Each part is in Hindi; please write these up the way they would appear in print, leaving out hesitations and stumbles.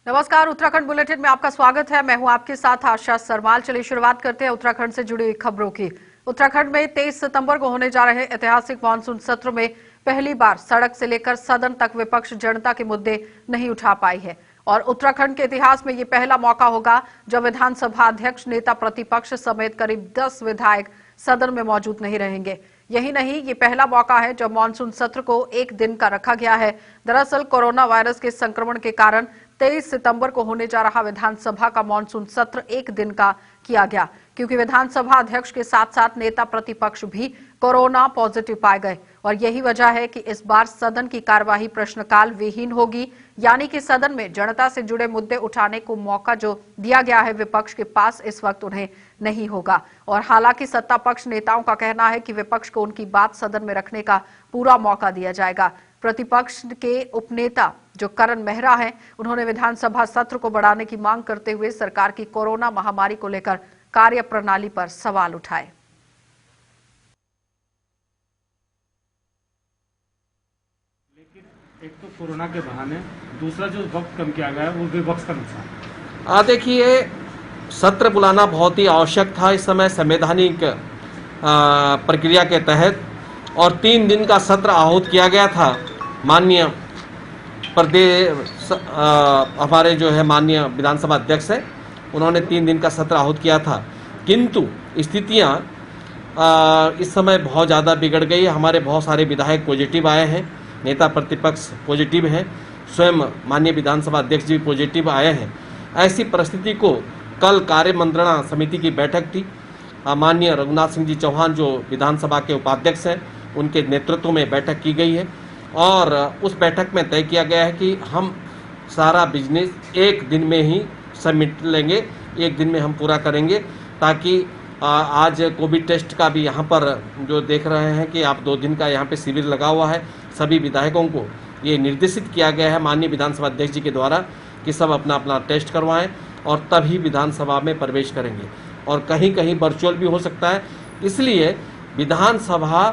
नमस्कार, उत्तराखंड बुलेटिन में आपका स्वागत है। मैं हूं आपके साथ आशा सरमाल। चलिए शुरुआत करते हैं उत्तराखंड से जुड़ी खबरों की। उत्तराखंड में 23 सितंबर को होने जा रहे ऐतिहासिक मानसून सत्र में पहली बार सड़क से लेकर सदन तक विपक्ष जनता के मुद्दे नहीं उठा पाई है और उत्तराखंड के इतिहास में ये पहला मौका होगा जब विधानसभा अध्यक्ष, नेता प्रतिपक्ष समेत करीब 10 विधायक सदन में मौजूद नहीं रहेंगे। यही नहीं, ये पहला मौका है जब मानसून सत्र को एक दिन का रखा गया है। दरअसल कोरोना वायरस के संक्रमण के कारण 23 सितंबर को होने जा रहा विधानसभा का मानसून सत्र एक दिन का किया गया, क्योंकि विधानसभा अध्यक्ष के साथ साथ नेता प्रतिपक्ष भी कोरोना पॉजिटिव पाए गए और यही वजह है कि इस बार सदन की कार्यवाही प्रश्नकाल विहीन होगी, यानी कि सदन में जनता से जुड़े मुद्दे उठाने को मौका जो दिया गया है विपक्ष के पास इस वक्त उन्हें नहीं होगा। और हालांकि सत्ता पक्ष नेताओं का कहना है कि विपक्ष को उनकी बात सदन में रखने का पूरा मौका दिया जाएगा। प्रतिपक्ष के उपनेता जो करण मेहरा हैं, उन्होंने विधानसभा सत्र को बढ़ाने की मांग करते हुए सरकार की कोरोना महामारी को लेकर कार्य प्रणाली पर सवाल उठाए। लेकिन एक तो कोरोना के बहाने, दूसरा जो वक्त कम किया गया है वो विपक्ष का नुकसान। देखिए, सत्र बुलाना बहुत ही आवश्यक था इस समय संवैधानिक प्रक्रिया के तहत, और 3 दिन का सत्र आहूत किया गया था। माननीय प्रदेश हमारे जो है माननीय विधानसभा अध्यक्ष है, उन्होंने 3 दिन का सत्र आहूत किया था, किंतु स्थितियां इस समय बहुत ज़्यादा बिगड़ गई है। हमारे बहुत सारे विधायक पॉजिटिव आए हैं, नेता प्रतिपक्ष पॉजिटिव हैं, स्वयं माननीय विधानसभा अध्यक्ष जी पॉजिटिव आए हैं। ऐसी परिस्थिति को कल कार्य मंत्रणा समिति की बैठक थी, माननीय रघुनाथ सिंह जी चौहान जो विधानसभा के उपाध्यक्ष हैं, उनके नेतृत्व में बैठक की गई है और उस बैठक में तय किया गया है कि हम सारा बिजनेस एक दिन में ही समेट लेंगे, एक दिन में हम पूरा करेंगे, ताकि आज कोविड टेस्ट का भी यहाँ पर जो देख रहे हैं कि आप 2 दिन का यहाँ पे शिविर लगा हुआ है। सभी विधायकों को ये निर्देशित किया गया है माननीय विधानसभा अध्यक्ष जी के द्वारा कि सब अपना अपना टेस्ट करवाएं और तभी विधानसभा में प्रवेश करेंगे, और कहीं कहीं वर्चुअल भी हो सकता है। इसलिए विधानसभा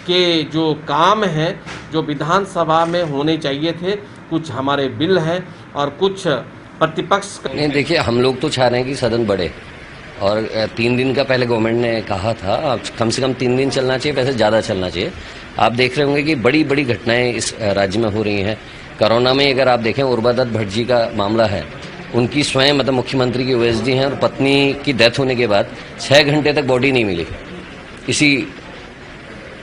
के जो काम हैं, जो विधानसभा में होने चाहिए थे, कुछ हमारे बिल हैं और कुछ प्रतिपक्ष नहीं। देखिए, हम लोग तो चाह रहे हैं कि सदन बढ़े, और 3 दिन का पहले गवर्नमेंट ने कहा था, कम से कम 3 दिन चलना चाहिए, वैसे ज़्यादा चलना चाहिए। आप देख रहे होंगे कि बड़ी बड़ी घटनाएं इस राज्य में हो रही हैं। कोरोना में अगर आप देखें, उर्वादत्त भट्ट जी का मामला है, उनकी स्वयं मतलब मुख्यमंत्री की ओएसडी हैं और पत्नी की डेथ होने के बाद 6 घंटे तक बॉडी नहीं मिली इसी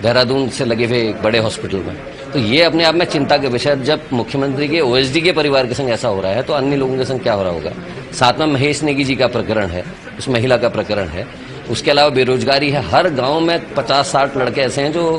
देहरादून से लगे हुए एक बड़े हॉस्पिटल में। तो ये अपने आप में चिंता के विषय। जब मुख्यमंत्री के ओएसडी के परिवार के संग ऐसा हो रहा है तो अन्य लोगों के संग क्या हो रहा होगा। साथ में महेश नेगी जी का प्रकरण है, उस महिला का प्रकरण है। उसके अलावा बेरोजगारी है। हर गांव में 50-60 लड़के ऐसे हैं जो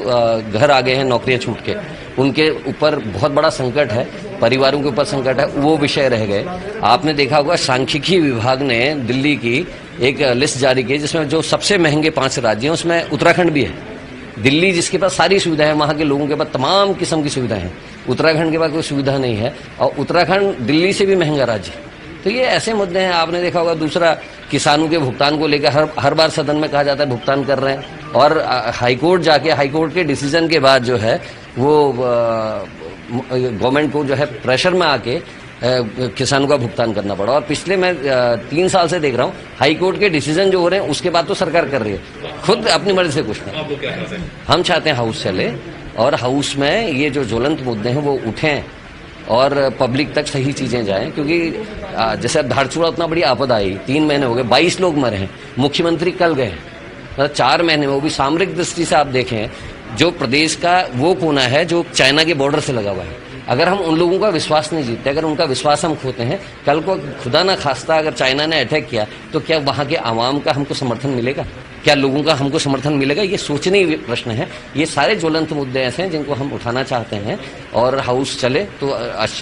घर आ गए हैं नौकरियां छूट के, उनके ऊपर बहुत बड़ा संकट है, परिवारों के ऊपर संकट है, वो विषय रह गए। आपने देखा होगा सांख्यिकी विभाग ने दिल्ली की एक लिस्ट जारी की जिसमें जो सबसे महंगे 5 राज्य हैं उसमें उत्तराखंड भी है। दिल्ली जिसके पास सारी सुविधाएं, वहां के लोगों के पास तमाम किस्म की सुविधाएं हैं, उत्तराखंड के पास कोई सुविधा नहीं है, और उत्तराखंड दिल्ली से भी महंगा राज्य। तो ये ऐसे मुद्दे हैं। आपने देखा होगा दूसरा, किसानों के भुगतान को लेकर हर बार सदन में कहा जाता है भुगतान कर रहे हैं, और हाईकोर्ट जाके हाईकोर्ट के डिसीजन के बाद जो है वो गवर्नमेंट को जो है प्रेशर में आके किसानों का भुगतान करना पड़ा। और पिछले मैं 3 साल से देख रहा हूँ हाईकोर्ट के डिसीजन जो हो रहे हैं उसके बाद तो सरकार कर रही है खुद अपनी मर्जी से कुछ नहीं। हम चाहते हैं हाउस चले और हाउस में ये जो ज्वलंत मुद्दे हैं वो उठें और पब्लिक तक सही चीजें जाएं, क्योंकि जैसे धारचूड़ा उतना बड़ी आपदा आई, 3 महीने हो गए, 22 लोग मरे हैं, मुख्यमंत्री कल गए, मतलब 4 महीने में, वो भी सामरिक दृष्टि से आप देखें जो प्रदेश का वो कोना है जो चाइना के बॉर्डर से लगा हुआ है। अगर हम उन लोगों का विश्वास नहीं जीतते, अगर उनका विश्वास हम खोते हैं, कल को खुदा ना खास्ता अगर चाइना ने अटैक किया तो क्या वहां के आवाम का हमको समर्थन मिलेगा, क्या लोगों का हमको समर्थन मिलेगा? ये सोचने ही प्रश्न है। ये सारे ज्वलंत मुद्दे ऐसे हैं जिनको हम उठाना चाहते हैं, और हाउस चले तो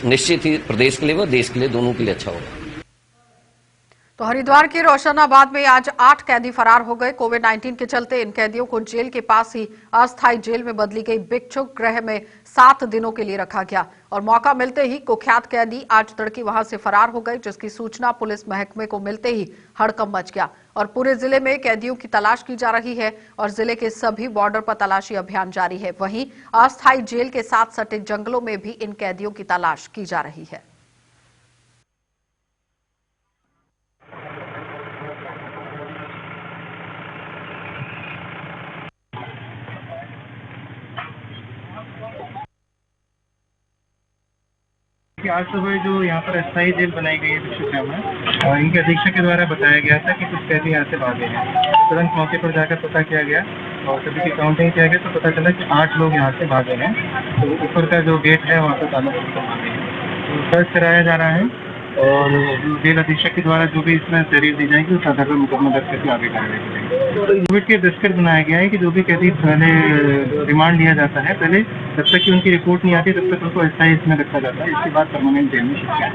निश्चित ही प्रदेश के लिए व देश के लिए दोनों के लिए अच्छा होगा। तो हरिद्वार के रोशनाबाद में आज 8 कैदी फरार हो गए। कोविड-19 के चलते इन कैदियों को जेल के पास ही अस्थायी जेल में बदली गई भिक्षुक गृह में 7 दिनों के लिए रखा गया और मौका मिलते ही कुख्यात कैदी आज तड़के वहां से फरार हो गए, जिसकी सूचना पुलिस महकमे को मिलते ही हड़कंप मच गया और पूरे जिले में कैदियों की तलाश की जा रही है और जिले के सभी बॉर्डर पर तलाशी अभियान जारी है। वहीं अस्थायी जेल के साथ सटे जंगलों में भी इन कैदियों की तलाश की जा रही है। कि आज सुबह जो यहाँ पर अस्थायी जेल बनाई गई है विश्वकर्म में, और इनके अधीक्षक के द्वारा बताया गया था कि कुछ कैदी यहाँ से भागे हैं। तुरंत मौके पर जाकर पता किया गया और सभी की काउंटिंग किया गया तो पता चला कि 8 लोग यहाँ से भागे हैं। तो ऊपर का जो गेट है वहाँ पर ताला तोड़कर भागे हैं। तो सर्च कराया जा रहा है और जेल अधीक्षक के द्वारा जो भी इसमें तहरीर दी जाएगी उस आधार पर मुकदमा दर्ज करके आगे कार्रवाई करेंगे। तो कोविड के दस्तर बनाया गया है कि जो भी कैदी पहले रिमांड लिया जाता है, पहले जब तक कि उनकी रिपोर्ट नहीं आती तब तक उनको अस्थायी इसमें रखा जाता है। इसके बाद परमानेंट जेल में शिफ्ट किया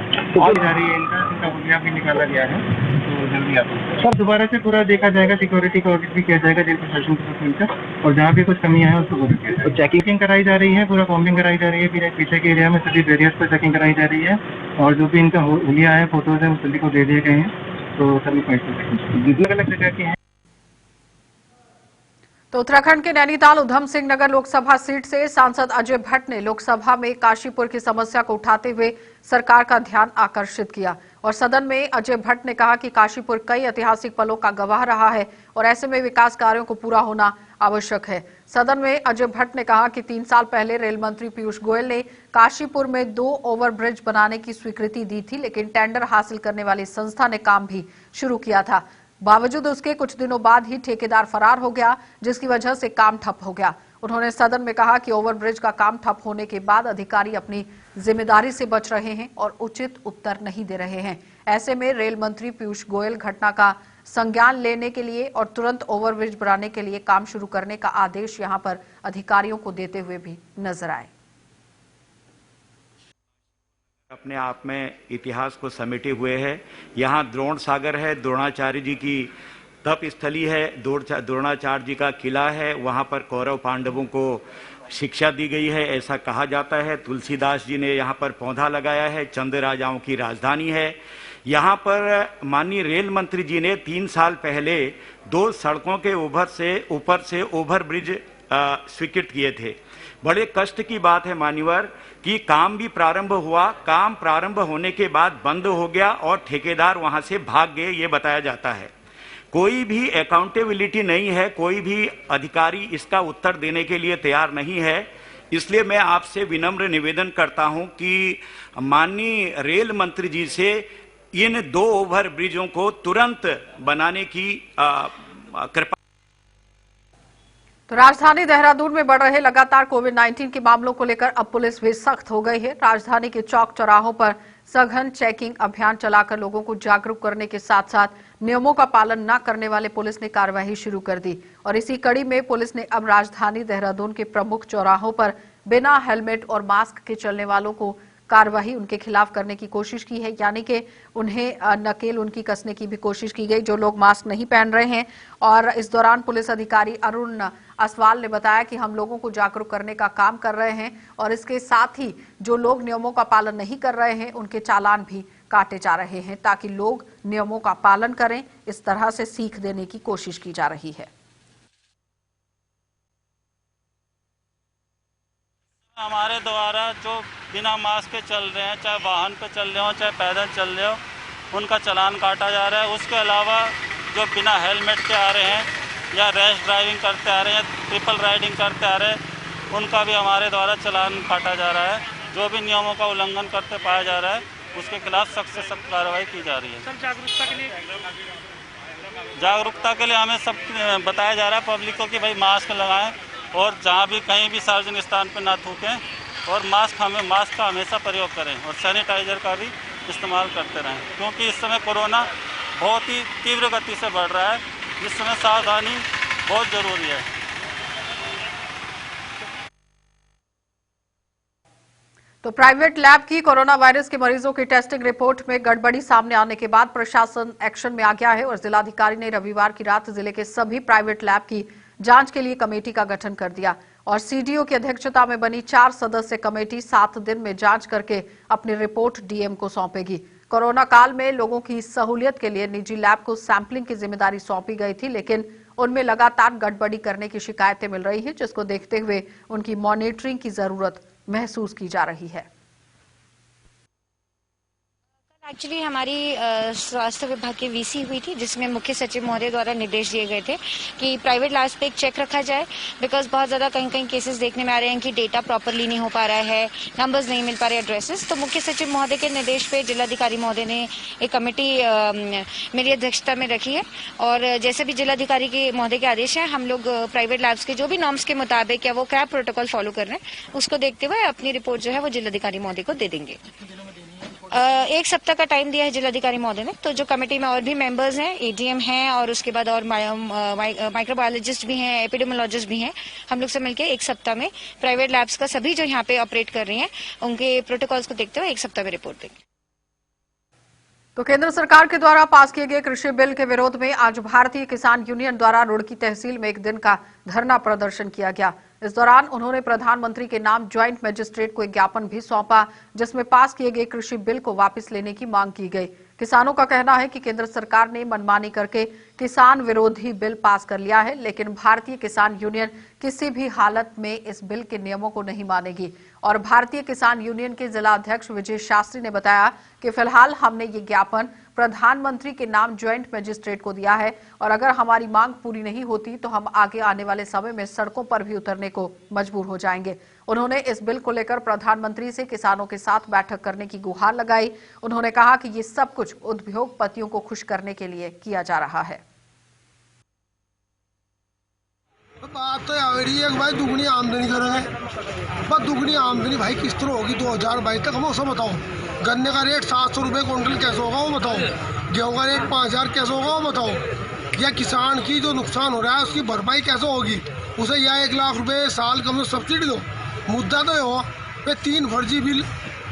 जा रही है। इनका हुलिया भी निकाला गया है तो जल्दी आता है। सब दोबारा से पूरा देखा जाएगा, सिक्योरिटी का ऑडिट भी किया जाएगा जेल प्रशासन के साथ मिलकर, और जहाँ भी कुछ कमियां हैं उसको दूर किया जाएगा। चेकिंग कराई जा रही है, पूरा कॉम्बिंग कराई जा रही है, फिर पीछे के एरिया में सभी बैरियर्स पर चेकिंग कराई जा रही है और जो भी इनका हुलिया है, फोटोज है, वो सभी को दे दिए गए हैं। तो सभी अलग अलग जगह के हैं। तो उत्तराखंड के नैनीताल उधम सिंह नगर लोकसभा सीट से सांसद अजय भट्ट ने लोकसभा में काशीपुर की समस्या को उठाते हुए सरकार का ध्यान आकर्षित किया और सदन में अजय भट्ट ने कहा कि काशीपुर कई ऐतिहासिक पलों का गवाह रहा है और ऐसे में विकास कार्यों को पूरा होना आवश्यक है। सदन में अजय भट्ट ने कहा कि 3 साल पहले रेल मंत्री पीयूष गोयल ने काशीपुर में 2 ओवरब्रिज बनाने की स्वीकृति दी थी, लेकिन टेंडर हासिल करने वाली संस्था ने काम भी शुरू किया था। बावजूद उसके कुछ दिनों बाद ही ठेकेदार फरार हो गया, जिसकी वजह से काम ठप हो गया। उन्होंने सदन में कहा कि ओवरब्रिज का काम ठप होने के बाद अधिकारी अपनी जिम्मेदारी से बच रहे हैं और उचित उत्तर नहीं दे रहे हैं। ऐसे में रेल मंत्री पीयूष गोयल घटना का संज्ञान लेने के लिए और तुरंत ओवरब्रिज बनाने के लिए काम शुरू करने का आदेश यहां पर अधिकारियों को देते हुए भी नजर आए। अपने आप में इतिहास को समेटे हुए है। यहाँ द्रोण सागर है, द्रोणाचार्य जी की तप स्थली है, द्रोणाचार्य जी का किला है, वहाँ पर कौरव पांडवों को शिक्षा दी गई है ऐसा कहा जाता है। तुलसीदास जी ने यहाँ पर पौधा लगाया है, चंद राजाओं की राजधानी है। यहाँ पर माननीय रेल मंत्री जी ने 3 साल पहले 2 सड़कों के ऊपर से ओवरब्रिज स्वीकृत किए थे। बड़े कष्ट की बात है मान्यवर कि काम भी प्रारंभ हुआ, काम प्रारंभ होने के बाद बंद हो गया और ठेकेदार वहां से भाग गए, ये बताया जाता है। कोई भी अकाउंटेबिलिटी नहीं है, कोई भी अधिकारी इसका उत्तर देने के लिए तैयार नहीं है। इसलिए मैं आपसे विनम्र निवेदन करता हूं कि माननीय रेल मंत्री जी से इन 2 ओवरब्रिजों को तुरंत बनाने की कृपा। तो राजधानी देहरादून में बढ़ रहे लगातार कोविड-19 के मामलों को लेकर अब पुलिस भी सख्त हो गई है। राजधानी के चौक चौराहों पर सघन चेकिंग अभियान चलाकर लोगों को जागरूक करने के साथ साथ नियमों का पालन न करने वाले पुलिस ने कार्रवाई शुरू कर दी और इसी कड़ी में पुलिस ने अब राजधानी देहरादून के प्रमुख चौराहों पर बिना हेलमेट और मास्क के चलने वालों को कार्रवाई उनके खिलाफ करने की कोशिश की है, यानी कि उन्हें नकेल उनकी कसने की भी कोशिश की गई जो लोग मास्क नहीं पहन रहे हैं। और इस दौरान पुलिस अधिकारी अरुण असवाल ने बताया कि हम लोगों को जागरूक करने का काम कर रहे हैं और इसके साथ ही जो लोग नियमों का पालन नहीं कर रहे हैं उनके चालान भी काटे जा रहे हैं ताकि लोग नियमों का पालन करें। इस तरह से सीख देने की कोशिश की जा रही है। हमारे द्वारा जो बिना मास्क के चल रहे हैं, चाहे वाहन पे चल रहे हो चाहे पैदल चल रहे हो, उनका चालान काटा जा रहा है। उसके अलावा जो बिना हेलमेट के आ रहे हैं या रैश ड्राइविंग करते आ रहे हैं, ट्रिपल राइडिंग करते आ रहे हैं, उनका भी हमारे द्वारा चालान काटा जा रहा है। जो भी नियमों का उल्लंघन करते पाया जा रहा है उसके खिलाफ सख्त से सख्त कार्रवाई की जा रही है। जागरूकता के लिए हमें सब बताया जा रहा है पब्लिक को कि भाई मास्क लगाएं और जहाँ भी कहीं भी सार्वजनिक स्थान पर ना थूकें और मास्क का हमेशा प्रयोग करें और सैनिटाइजर का भी इस्तेमाल करते रहें, क्योंकि इस समय कोरोना बहुत ही तीव्र गति से बढ़ रहा है, जिस समय सावधानी बहुत ज़रूरी है। तो प्राइवेट लैब की कोरोना वायरस के मरीजों की टेस्टिंग रिपोर्ट में गड़बड़ी सामने आने के बाद प्रशासन एक्शन में आ गया है और जिलाधिकारी ने रविवार की रात जिले के सभी प्राइवेट लैब की जांच के लिए कमेटी का गठन कर दिया और सीडीओ की अध्यक्षता में बनी 4 सदस्य कमेटी 7 दिन में जांच करके अपनी रिपोर्ट डीएम को सौंपेगी। कोरोना काल में लोगों की सहूलियत के लिए निजी लैब को सैंपलिंग की जिम्मेदारी सौंपी गई थी, लेकिन उनमें लगातार गड़बड़ी करने की शिकायतें मिल रही हैं, जिसको देखते हुए उनकी मॉनिटरिंग की जरूरत महसूस की जा रही है। एक्चुअली हमारी स्वास्थ्य विभाग की वीसी हुई थी, जिसमें मुख्य सचिव महोदय द्वारा निर्देश दिए गए थे कि प्राइवेट लैब्स पे एक चेक रखा जाए, बिकॉज बहुत ज्यादा कहीं केसेस देखने में आ रहे हैं कि डेटा प्रॉपरली नहीं हो पा रहा है, नंबर्स नहीं मिल पा रहे, एड्रेसेस। तो मुख्य सचिव महोदय के निर्देश पे जिलाधिकारी महोदय ने एक कमेटी मेरी अध्यक्षता में रखी है, और जैसे भी जिलाधिकारी के महोदय के आदेश है, हम लोग प्राइवेट लैब्स के जो भी नॉर्म्स के मुताबिक या वो क्या प्रोटोकॉल फॉलो कर रहे हैं, उसको देखते हुए अपनी रिपोर्ट जो है वो जिलाधिकारी महोदय को दे देंगे। एक सप्ताह का टाइम दिया है जिलाधिकारी महोदय ने। तो जो कमेटी में और भी मेंबर्स हैं, एडीएम हैं, और उसके बाद और माइक्रोबायोलॉजिस्ट भी हैं, एपिडेमियोलॉजिस्ट भी हैं, हम लोग से मिलकर एक सप्ताह में प्राइवेट लैब्स का सभी जो यहाँ पे ऑपरेट कर रही हैं उनके प्रोटोकॉल्स को देखते हुए एक सप्ताह में रिपोर्ट देंगे। तो केंद्र सरकार के द्वारा पास किए गए कृषि बिल के विरोध में आज भारतीय किसान यूनियन द्वारा रुड़की तहसील में एक दिन का धरना प्रदर्शन किया गया। इस दौरान उन्होंने प्रधानमंत्री के नाम ज्वाइंट मजिस्ट्रेट को एक ज्ञापन भी सौंपा, जिसमें पास किए गए कृषि बिल को वापस लेने की मांग की गई। किसानों का कहना है कि केंद्र सरकार ने मनमानी करके किसान विरोधी बिल पास कर लिया है, लेकिन भारतीय किसान यूनियन किसी भी हालत में इस बिल के नियमों को नहीं मानेगी। और भारतीय किसान यूनियन के जिला अध्यक्ष विजय शास्त्री ने बताया कि फिलहाल हमने ये ज्ञापन प्रधानमंत्री के नाम ज्वाइंट मजिस्ट्रेट को दिया है, और अगर हमारी मांग पूरी नहीं होती तो हम आगे आने वाले समय में सड़कों पर भी उतरने को मजबूर हो जाएंगे। उन्होंने इस बिल को लेकर प्रधानमंत्री से किसानों के साथ बैठक करने की गुहार लगाई। उन्होंने कहा कि ये सब कुछ उद्योगपतियों को खुश करने के लिए किया जा रहा है। बात तो आ रही है भाई, दुगनी आमदनी करेंगे, बस दुगनी आमदनी भाई किस तरह होगी 2022 तक, हम उसे बताओ। गन्ने का रेट 700 रुपये क्विंटल कैसे होगा वो बताओ, गेहूँ का रेट 5000 कैसे होगा वो बताओ, या किसान की जो नुकसान हो रहा है उसकी भरपाई कैसे होगी, उसे या 1 लाख रुपए साल कम से सब्सिडी दो। मुद्दा तो हो पे 3 फर्जी बिल।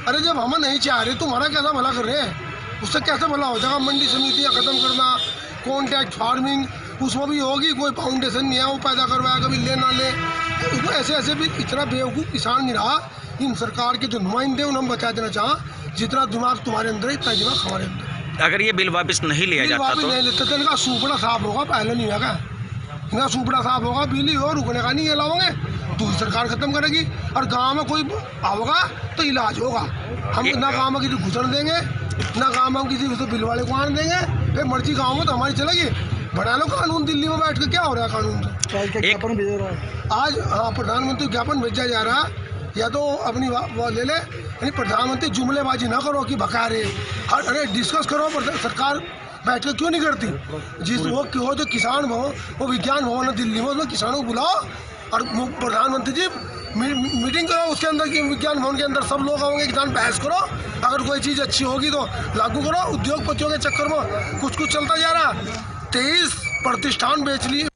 अरे जब हम नहीं चाह रहे तुम्हारा कैसा भला कर रहे हैं, उससे कैसे भला हो जाएगा। मंडी समितियाँ ख़त्म करना, कॉन्ट्रैक्ट फार्मिंग उसमें भी होगी, कोई फाउंडेशन नहीं है वो पैदा करवाया, कभी ले ना ले। उसमें ऐसे भी इतना बेवकूफ़ किसान नहीं रहा। इन सरकार के जो नुमाइंदे उन्हें हम बता देना चाह, जितना दिमाग तुम्हारे अंदर है इतना दिमाग हमारे अंदर। अगर ये बिल वापस नहीं लिया जाता तो नहीं लेते तो इनका सूपड़ा साफ होगा, पहले नहीं होगा इनका सूपड़ा साफ होगा, बिल ही हो रुकने का नहीं लाओगे, दूसरी सरकार खत्म करेगी, और गाँव में कोई आओगा तो इलाज होगा। हम ना गाँव में किसी घुसन देंगे, ना गाँव में हम किसी बिल वाले को आन देंगे, फिर मर्जी गाँव में तो हमारी चलेगी। बना लो कानून, दिल्ली में बैठ के क्या हो रहा है कानून तो ज्ञापन भेज रहा है आज। हाँ, प्रधानमंत्री ज्ञापन भेजा जा रहा है, या तो अपनी वो ले ले, यानी प्रधानमंत्री जुमलेबाजी ना करो कि बका रहे, अरे डिस्कस करो। सरकार बैठ के क्यों नहीं करती, जिस वो जो किसान भवन, वो विज्ञान भवन है दिल्ली में, उसमें किसानों को बुलाओ और प्रधानमंत्री जी मीटिंग करो, उसके अंदर की विज्ञान भवन के अंदर सब लोग आओगे, किसान बहस करो, अगर कोई चीज़ अच्छी होगी तो लागू करो। उद्योगपतियों के चक्कर में कुछ चलता जा रहा, 23 प्रतिष्ठान बेच लिए।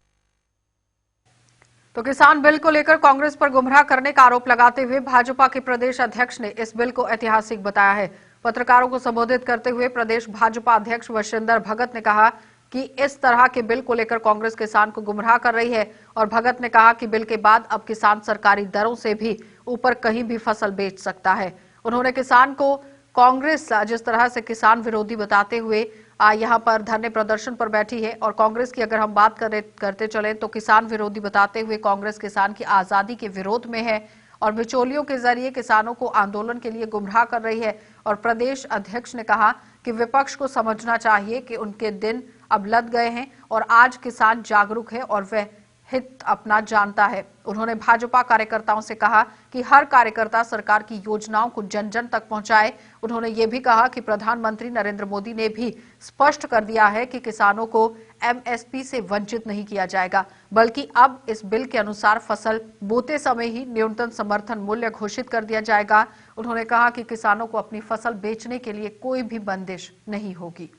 तो किसान बिल को लेकर कांग्रेस पर गुमराह करने का आरोप लगाते हुए भाजपा के प्रदेश अध्यक्ष ने इस बिल को ऐतिहासिक बताया है। पत्रकारों को संबोधित करते हुए प्रदेश भाजपा अध्यक्ष वशिंदर भगत ने कहा कि इस तरह के बिल को लेकर कांग्रेस किसान को गुमराह कर रही है, और भगत ने कहा कि बिल के बाद अब किसान सरकारी दरों से भी ऊपर कहीं भी फसल बेच सकता है। उन्होंने किसान को कांग्रेस जिस तरह से किसान विरोधी बताते हुए यहाँ पर धरने प्रदर्शन पर बैठी है, और कांग्रेस की अगर हम बात करते चले तो किसान विरोधी बताते हुए कांग्रेस किसान की आजादी के विरोध में है और बिचौलियों के जरिए किसानों को आंदोलन के लिए गुमराह कर रही है। और प्रदेश अध्यक्ष ने कहा कि विपक्ष को समझना चाहिए कि उनके दिन अब लद गए हैं और आज किसान जागरूक है और वह हित अपना जानता है। उन्होंने भाजपा कार्यकर्ताओं से कहा कि हर कार्यकर्ता सरकार की योजनाओं को जन जन तक पहुंचाए। उन्होंने ये भी कहा कि प्रधानमंत्री नरेंद्र मोदी ने भी स्पष्ट कर दिया है कि किसानों को एमएसपी से वंचित नहीं किया जाएगा, बल्कि अब इस बिल के अनुसार फसल बोते समय ही न्यूनतम समर्थन मूल्य घोषित कर दिया जाएगा। उन्होंने कहा कि किसानों को अपनी फसल बेचने के लिए कोई भी बंदिश नहीं होगी।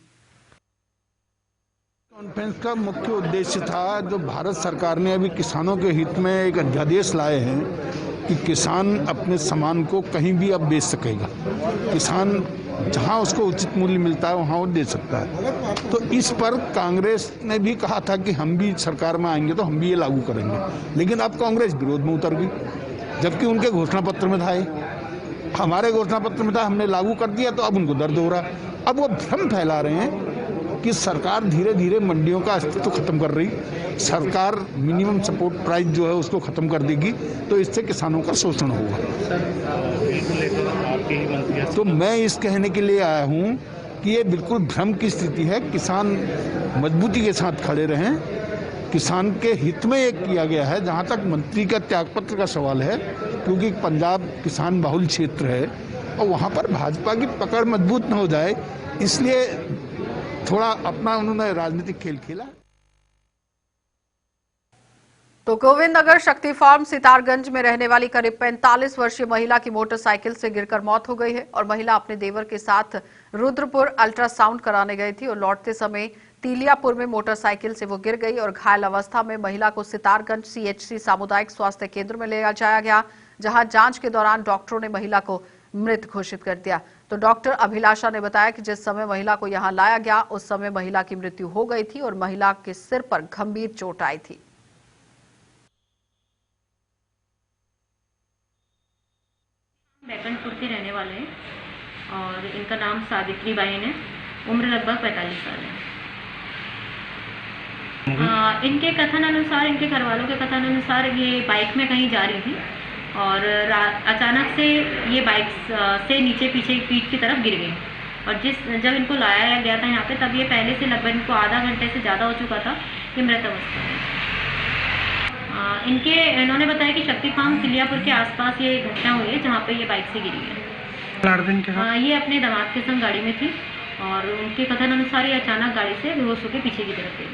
कॉन्फ्रेंस का मुख्य उद्देश्य था, जो भारत सरकार ने अभी किसानों के हित में एक अध्यादेश लाए हैं कि किसान अपने सामान को कहीं भी अब बेच सकेगा, किसान जहां उसको उचित मूल्य मिलता है वहां वो दे सकता है। तो इस पर कांग्रेस ने भी कहा था कि हम भी सरकार में आएंगे तो हम भी ये लागू करेंगे, लेकिन अब कांग्रेस विरोध में उतर गई, जबकि उनके घोषणा पत्र में था, हमारे घोषणा पत्र में था, हमने लागू कर दिया तो अब उनको दर्द हो रहा है। अब वो भ्रम फैला रहे हैं कि सरकार धीरे धीरे मंडियों का अस्तित्व खत्म कर रही, सरकार मिनिमम सपोर्ट प्राइस जो है उसको खत्म कर देगी, तो इससे किसानों का शोषण होगा। तो मैं इस कहने के लिए आया हूं कि ये बिल्कुल भ्रम की स्थिति है। किसान मजबूती के साथ खड़े रहें, किसान के हित में ये किया गया है। जहाँ तक मंत्री का त्यागपत्र का सवाल है, क्योंकि पंजाब किसान बहुल क्षेत्र है और वहाँ पर भाजपा की पकड़ मजबूत न हो जाए, इसलिए थोड़ा अपना उन्होंने राजनीतिक खेल खेला। तो गोविंद नगर शक्ति फार्म सितारगंज में रहने वाली करीब 45 वर्षीय महिला की मोटरसाइकिल से गिरकर मौत हो गई है और महिला अपने देवर के साथ रुद्रपुर अल्ट्रासाउंड कराने गई थी और लौटते समय तीलियापुर में मोटरसाइकिल से वो गिर गई और घायल अवस्था में महिला को सितारगंज सीएचसी सामुदायिक स्वास्थ्य केंद्र में ले जाया गया, जहां जांच के दौरान डॉक्टरों ने महिला को मृत घोषित कर दिया। तो डॉक्टर अभिलाषा ने बताया कि जिस समय महिला को यहां लाया गया उस समय महिला की मृत्यु हो गई थी और महिला के सिर पर गंभीर चोट आई थी। बैकंठपुर के रहने वाले हैं और इनका नाम सावित्री बाइन है। उम्र लगभग 45 साल है। इनके कथन अनुसार, इनके घर वालों के कथन अनुसार ये बाइक में कहीं जा रही थी और अचानक से ये बाइक से नीचे पीछे पीठ की तरफ गिर गई और जब इनको लाया गया था यहाँ पे, तब ये पहले से लगभग इनको आधा घंटे से ज़्यादा हो चुका था कि मृत अवस्था में। इन्होंने बताया कि शक्ति फार्म तिलियापुर के आसपास ये घटना हुई है जहाँ पे ये बाइक से गिरी है। ये अपने दामाद के संग गाड़ी में थी और उनके कथन अनुसार ये अचानक गाड़ी से बेहोश होकर पीछे की तरफ गिर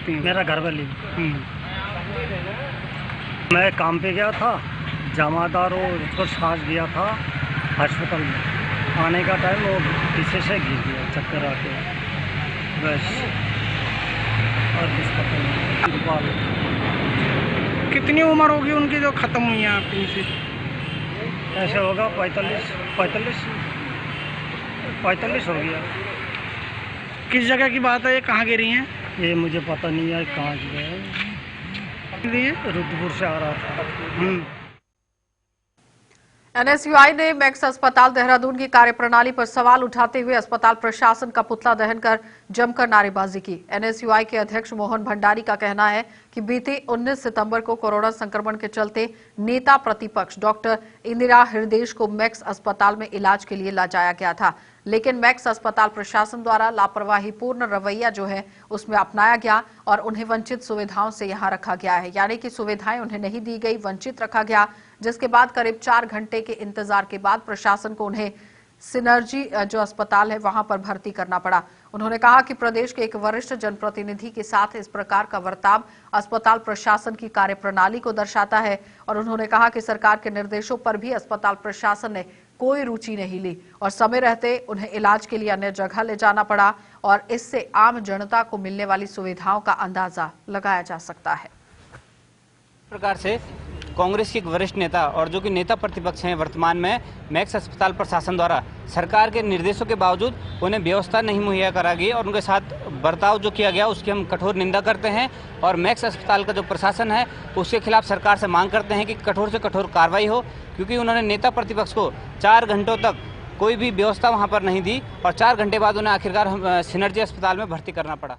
गई। मेरा घर वाली, मैं काम पे गया था, जमादार और उसको सांस दिया था अस्पताल में। आने का टाइम वो पीछे से गिर गया चक्कर आके, बस और कुछ पता नहीं। कितनी उम्र होगी उनकी जो खत्म हुई है आपकी से? ऐसे होगा 45 हो गया। किस जगह की बात है, ये कहाँ गिरी हैं? ये मुझे पता नहीं है कहाँ गए, रुद्रपुर से आ रहा था। एनएसयूआई ने मैक्स अस्पताल देहरादून की कार्यप्रणाली पर सवाल उठाते हुए अस्पताल प्रशासन का पुतला दहन कर जमकर नारेबाजी की। एनएसयूआई के अध्यक्ष मोहन भंडारी का कहना है कि बीते 19 सितंबर को कोरोना संक्रमण के चलते नेता प्रतिपक्ष डॉक्टर इंदिरा हृदयेश को मैक्स अस्पताल में इलाज के लिए ला जाया गया था, लेकिन मैक्स अस्पताल प्रशासन द्वारा लापरवाही पूर्ण रवैया जो है उसमें अपनाया गया और उन्हें वंचित सुविधाओं से यहां रखा गया है, यानी कि सुविधाएं उन्हें नहीं दी गई, वंचित रखा गया, जिसके बाद करीब 4 घंटे के इंतजार के बाद प्रशासन को उन्हें सिनर्जी जो अस्पताल है वहां पर भर्ती करना पड़ा। उन्होंने कहा कि प्रदेश के एक वरिष्ठ जनप्रतिनिधि के साथ इस प्रकार का बर्ताव अस्पताल प्रशासन की कार्यप्रणाली को दर्शाता है और उन्होंने कहा कि सरकार के निर्देशों पर भी अस्पताल प्रशासन ने कोई रुचि नहीं ली और समय रहते उन्हें इलाज के लिए अन्य जगह ले जाना पड़ा और इससे आम जनता को मिलने वाली सुविधाओं का अंदाजा लगाया जा सकता है। प्रकार से कांग्रेस के एक वरिष्ठ नेता और जो कि नेता प्रतिपक्ष हैं वर्तमान में, मैक्स अस्पताल प्रशासन द्वारा सरकार के निर्देशों के बावजूद उन्हें व्यवस्था नहीं मुहैया करा गई और उनके साथ बर्ताव जो किया गया उसकी हम कठोर निंदा करते हैं और मैक्स अस्पताल का जो प्रशासन है उसके खिलाफ सरकार से मांग करते हैं कि कठोर से कठोर कार्रवाई हो, क्योंकि उन्होंने नेता प्रतिपक्ष को 4 घंटों तक कोई भी व्यवस्था वहाँ पर नहीं दी और 4 घंटे बाद उन्हें आखिरकार सिनर्जी अस्पताल में भर्ती करना पड़ा।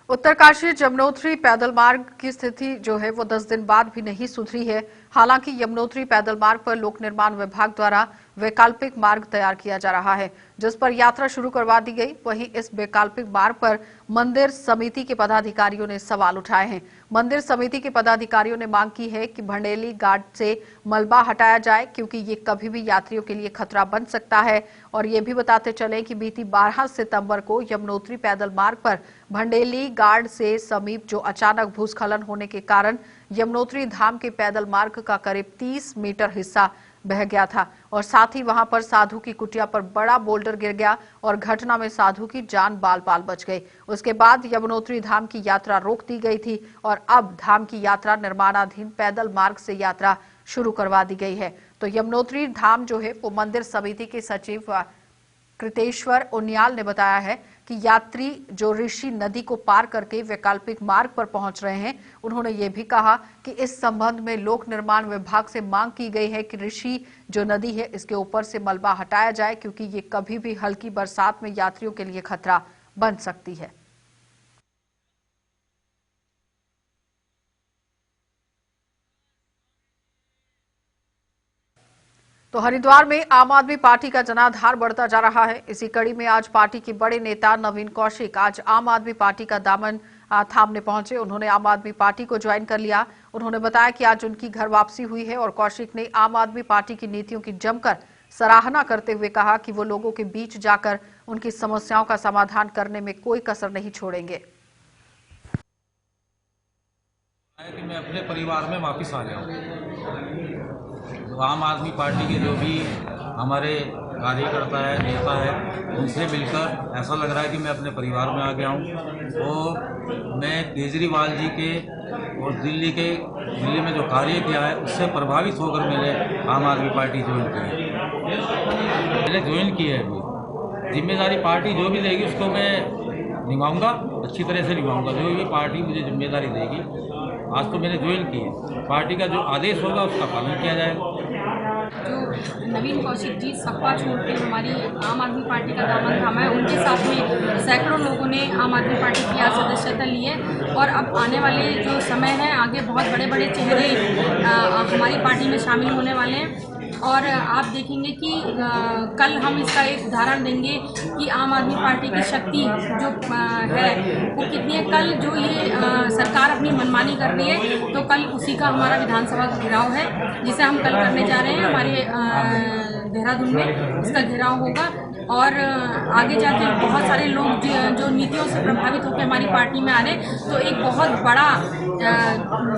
उत्तरकाशी यमुनोत्री पैदल मार्ग की स्थिति जो है वो 10 दिन बाद भी नहीं सुधरी है। हालांकि यमुनोत्री पैदल मार्ग पर लोक निर्माण विभाग द्वारा वैकल्पिक मार्ग तैयार किया जा रहा है, जिस पर यात्रा शुरू करवा दी गई। वहीं इस वैकल्पिक मार्ग पर मंदिर समिति के पदाधिकारियों ने सवाल उठाए हैं। मंदिर समिति के पदाधिकारियों ने मांग की है कि भंडेली घाट से मलबा हटाया जाए, क्योंकि ये कभी भी यात्रियों के लिए खतरा बन सकता है। और ये भी बताते चले कि बीती 12 सितंबर को यमुनोत्री पैदल मार्ग पर भंडेली घाट से समीप जो अचानक भूस्खलन होने के कारण यमुनोत्री धाम के पैदल मार्ग का करीब 30 मीटर हिस्सा बह गया था और साथ ही वहां पर साधु की कुटिया पर बड़ा बोल्डर गिर गया और घटना में साधु की जान बाल बाल बच गई। उसके बाद यमुनोत्री धाम की यात्रा रोक दी गई थी और अब धाम की यात्रा निर्माणाधीन पैदल मार्ग से यात्रा शुरू करवा दी गई है। तो यमुनोत्री धाम जो है वो मंदिर समिति के सचिव कृतेश्वर उनियाल ने बताया है कि यात्री जो ऋषि नदी को पार करके वैकल्पिक मार्ग पर पहुंच रहे हैं, उन्होंने ये भी कहा कि इस संबंध में लोक निर्माण विभाग से मांग की गई है कि ऋषि जो नदी है इसके ऊपर से मलबा हटाया जाए, क्योंकि ये कभी भी हल्की बरसात में यात्रियों के लिए खतरा बन सकती है। तो हरिद्वार में आम आदमी पार्टी का जनाधार बढ़ता जा रहा है। इसी कड़ी में आज पार्टी के बड़े नेता नवीन कौशिक आज आम आदमी पार्टी का दामन थामने पहुंचे। उन्होंने आम आदमी पार्टी को ज्वाइन कर लिया। उन्होंने बताया कि आज उनकी घर वापसी हुई है और कौशिक ने आम आदमी पार्टी की नीतियों की जमकर सराहना करते हुए कहा कि वो लोगों के बीच जाकर उनकी समस्याओं का समाधान करने में कोई कसर नहीं छोड़ेंगे। कि मैं अपने परिवार में वापस आ गया हूँ। आम आदमी पार्टी के जो भी हमारे कार्यकर्ता है, नेता है, उनसे मिलकर ऐसा लग रहा है कि मैं अपने परिवार में आ गया हूँ। और मैं केजरीवाल जी के और दिल्ली में जो कार्य किया है उससे प्रभावित होकर मैंने आम आदमी पार्टी ज्वाइन की है। मैंने ज्वाइन की है। अभी जिम्मेदारी पार्टी जो भी देगी उसको मैं निभाऊंगा, अच्छी तरह से निभाऊंगा। जो भी पार्टी मुझे जिम्मेदारी देगी, आज तो मैंने ज्वाइन की है। पार्टी का जो आदेश होगा उसका पालन किया जाएगा। जो नवीन कौशिक जी सपा छोड़ के हमारी आम आदमी पार्टी का दामन थामा है, उनके साथ में सैकड़ों लोगों ने आम आदमी पार्टी की आज सदस्यता ली है। और अब आने वाले जो समय है, आगे बहुत बड़े बड़े चेहरे हमारी पार्टी में शामिल होने वाले हैं। और आप देखेंगे कि कल हम इसका एक उदाहरण देंगे कि आम आदमी पार्टी की शक्ति जो है वो कितनी है। कल जो ये सरकार अपनी मनमानी कर रही है, तो कल उसी का हमारा विधानसभा का घेराव है, जिसे हम कल करने जा रहे हैं। हमारे देहरादून में इसका घेराव होगा और आगे जाके बहुत सारे लोग जो नीतियों से प्रभावित होकर हमारी पार्टी में आ रहे हैं, तो एक बहुत बड़ा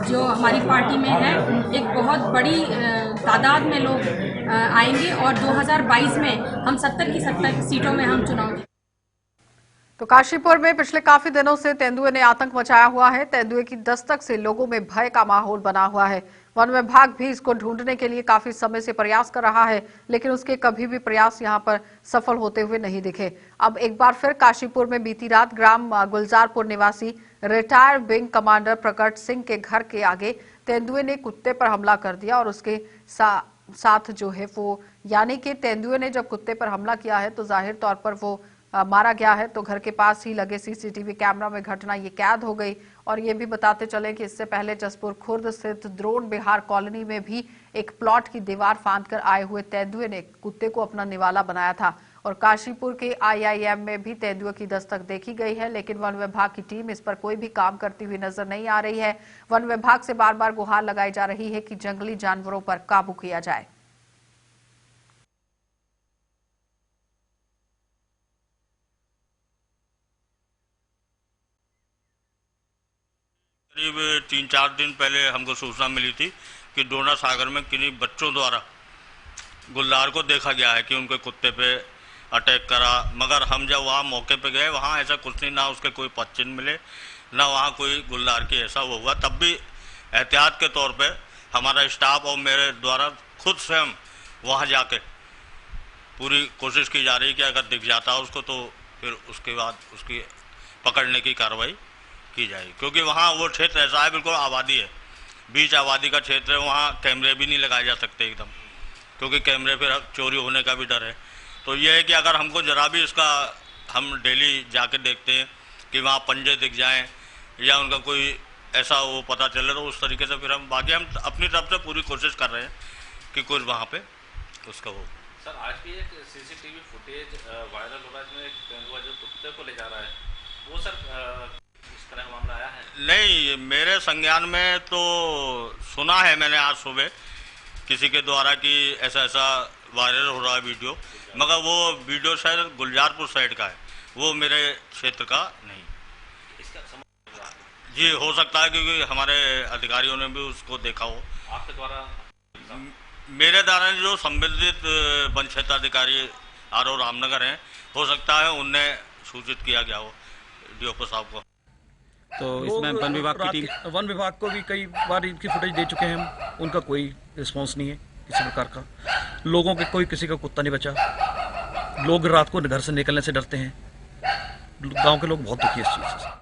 जो हमारी पार्टी में है, एक बहुत बड़ी तादाद में लोग आएंगे और 2022 में हम 70 की 70 सीटों में हम चुनाव। तो काशीपुर में पिछले काफी दिनों से तेंदुए ने आतंक मचाया हुआ है। तेंदुए की दस्तक से लोगों में भय का माहौल बना हुआ है। वन विभाग भी इसको ढूंढने के लिए काफी समय से प्रयास कर रहा है, लेकिन उसके कभी भी प्रयास यहां पर सफल होते हुए नहीं दिखे। अब एक बार फिर काशीपुर में बीती रात ग्राम गुलजारपुर निवासी रिटायर्ड विंग कमांडर प्रकट सिंह के घर के आगे तेंदुए ने कुत्ते पर हमला कर दिया और उसके साथ जो है वो, यानी कि तेंदुए ने जब कुत्ते पर हमला किया है तो जाहिर तौर पर वो मारा गया है। तो घर के पास ही लगे सीसीटीवी कैमरा में घटना ये कैद हो गई। और ये भी बताते चले कि इससे पहले जसपुर खुर्द स्थित द्रोण बिहार कॉलोनी में भी एक प्लॉट की दीवार फांदकर आए हुए तेंदुए ने कुत्ते को अपना निवाला बनाया था। और काशीपुर के IIM में भी तेंदुए की दस्तक देखी गई है, लेकिन वन विभाग की टीम इस पर कोई भी काम करती हुई नजर नहीं आ रही है। वन विभाग से बार बार गुहार लगाई जा रही है कि जंगली जानवरों पर काबू किया जाए। करीब 3-4 दिन पहले हमको सूचना मिली थी कि डोना सागर में किन्हीं बच्चों द्वारा गुलदार को देखा गया है कि उनके कुत्ते पे अटैक करा। मगर हम जब वहाँ मौके पे गए, वहाँ ऐसा कुछ नहीं, ना उसके कोई पदचिन्ह मिले, ना वहाँ कोई गुलदार की ऐसा वो हुआ। तब भी एहतियात के तौर पे हमारा स्टाफ और मेरे द्वारा खुद स्वयं वहाँ जाके पूरी कोशिश की जा रही है कि अगर दिख जाता है उसको तो फिर उसके बाद उसकी पकड़ने की कार्रवाई की जाएगी। क्योंकि वहाँ वो क्षेत्र ऐसा है, बिल्कुल आबादी है, बीच आबादी का क्षेत्र है। वहाँ कैमरे भी नहीं लगाए जा सकते एकदम, क्योंकि कैमरे फिर चोरी होने का भी डर है। तो ये है कि अगर हमको जरा भी इसका, हम डेली जाके देखते हैं कि वहाँ पंजे दिख जाएं या उनका कोई ऐसा वो पता चले, तो उस तरीके से फिर हम बाकी हम अपनी तरफ से पूरी कोशिश कर रहे हैं कि कुछ वहाँ पे उसका हो। सर, आज भी एक CCTV फुटेज वायरल हो रहा है जिसमें एक तेंदुआ जो कुत्ते को ले जा रहा है, वो सर इस तरह मामला आया है? नहीं, मेरे संज्ञान में तो सुना है मैंने आज सुबह किसी के द्वारा कि ऐसा ऐसा वायरल हो रहा है वीडियो, मगर वो वीडियो शायद गुलजारपुर साइड का है, वो मेरे क्षेत्र का नहीं। जी हो सकता है, क्योंकि हमारे अधिकारियों ने भी उसको देखा हो। आपके द्वारा? मेरे द्वारा जो संबंधित वन क्षेत्र अधिकारी RO रामनगर हैं, हो सकता है उन्हें सूचित किया गया हो DOP साहब को। तो इसमें वन विभाग की टीम, वन विभाग को भी कई बार इनकी फुटेज दे चुके हैं हम, उनका कोई रिस्पांस नहीं है किसी प्रकार का। लोगों के कोई किसी का कुत्ता नहीं बचा। लोग रात को घर से निकलने से डरते हैं। गांव के लोग बहुत दुखी है इस चीज से।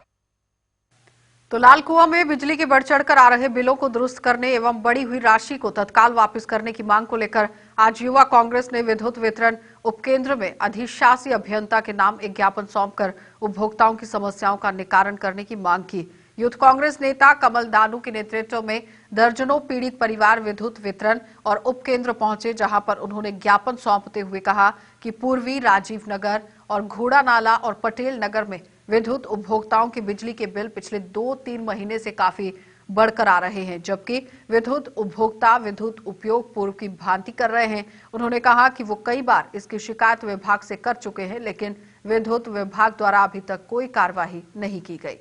तो लाल कुआं में बिजली के बढ़ चढ़कर आ रहे बिलों को दुरुस्त करने एवं बढ़ी हुई राशि को तत्काल वापस करने की मांग को लेकर आज युवा कांग्रेस ने विद्युत वितरण उपकेंद्र में अधिशासी अभियंता के नाम एक ज्ञापन सौंपकर उपभोक्ताओं की समस्याओं का निवारण करने की मांग की। यूथ कांग्रेस नेता कमल दानू के नेतृत्व में दर्जनों पीड़ित परिवार विद्युत वितरण और उपकेंद्र पहुंचे, जहां पर उन्होंने ज्ञापन सौंपते हुए कहा कि पूर्वी राजीव नगर और घोड़ा नाला और पटेल नगर में विद्युत उपभोक्ताओं के बिजली के बिल पिछले 2-3 महीने से काफी बढ़कर आ रहे हैं, जबकि विद्युत उपभोक्ता विद्युत उपयोग पूर्व की भांति कर रहे हैं। उन्होंने कहा कि वो कई बार इसकी शिकायत विभाग से कर चुके हैं, लेकिन विद्युत विभाग द्वारा अभी तक कोई कार्रवाई नहीं की गई।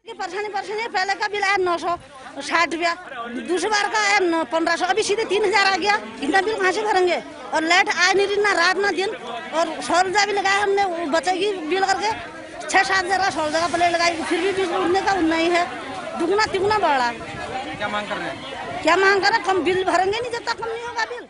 परेशानी पहले का बिल आया 960 रुपया, दूसरी बार का आया 1500, अभी सीधे 3000 आ गया। इतना बिल कहाँ से भरेंगे? और लाइट आए नहीं ना रात ना दिन, और 100 रुपया भी लगाया हमने, बचेगी बिल करके 6-7 हजार का 100 जगह प्लेट लगाई, फिर भी बिल उठने का उतना ही है, दुगना तिगुना बढ़ा। क्या मांग कर रहे हैं? क्या मांग कर रहे हैं? कम बिल भरेंगे नहीं जब तक कम नहीं होगा बिल।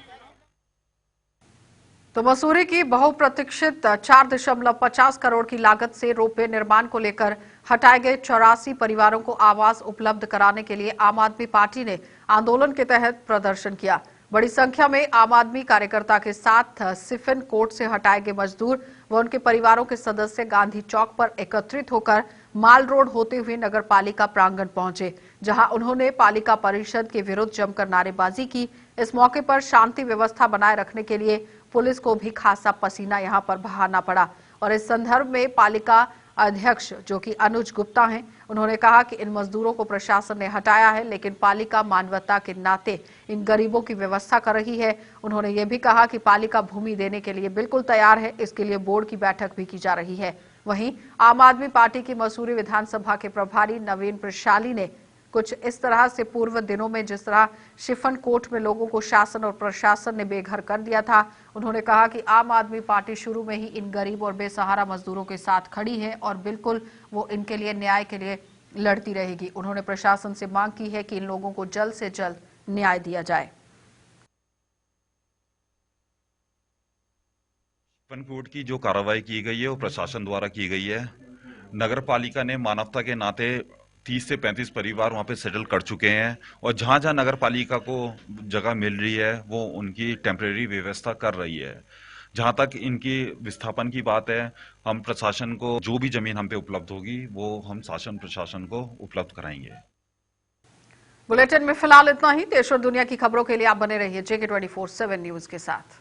तो मसूरी की बहुप्रतीक्षित 4.50 करोड़ की लागत से रोपवे निर्माण को लेकर हटाए गए 84 परिवारों को आवास उपलब्ध कराने के लिए आम आदमी पार्टी ने आंदोलन के तहत प्रदर्शन किया। बड़ी संख्या में आम आदमी कार्यकर्ता के साथ सिफिन कोर्ट से हटाए गए मजदूर व उनके परिवारों के सदस्य गांधी चौक पर एकत्रित होकर माल रोड होते हुए नगर पालिका प्रांगण पहुंचे, जहां उन्होंने पालिका परिषद के विरुद्ध जमकर नारेबाजी की। इस मौके पर शांति व्यवस्था बनाए रखने के लिए पुलिस को भी खासा पसीना यहां पर बहाना पड़ा। और इस संदर्भ में पालिका अध्यक्ष जो कि अनुज गुप्ता हैं, उन्होंने कहा कि इन मजदूरों को प्रशासन ने हटाया है, लेकिन पालिका मानवता के नाते इन गरीबों की व्यवस्था कर रही है। उन्होंने ये भी कहा कि पालिका भूमि देने के लिए बिल्कुल तैयार है, इसके लिए बोर्ड की बैठक भी की जा रही है। वहीं आम आदमी पार्टी की मसूरी विधानसभा के प्रभारी नवीन प्रशाली ने कुछ इस तरह से पूर्व दिनों में जिस तरह शिफन कोर्ट में लोगों को शासन और प्रशासन ने बेघर कर दिया था, उन्होंने कहा कि आम आदमी पार्टी शुरू में ही इन गरीब और बेसहारा मजदूरों के साथ खड़ी है और बिल्कुल वो इनके लिए न्याय के लिए लड़ती रहेगी। उन्होंने प्रशासन से मांग की है कि इन लोगों को जल्द से जल्द न्याय दिया जाए। शिफन कोर्ट की जो कार्रवाई की गई है वो प्रशासन द्वारा की गई है। नगर पालिका ने मानवता के नाते 30 से 35 परिवार वहां पे सेटल कर चुके हैं और जहां जहां नगर पालिका को जगह मिल रही है वो उनकी टेम्परेरी व्यवस्था कर रही है। जहां तक इनकी विस्थापन की बात है, हम प्रशासन को जो भी जमीन हम पे उपलब्ध होगी वो हम शासन प्रशासन को उपलब्ध कराएंगे। बुलेटिन में फिलहाल इतना ही। देश और दुनिया की खबरों के लिए आप बने रहिए JK24/7 न्यूज के साथ।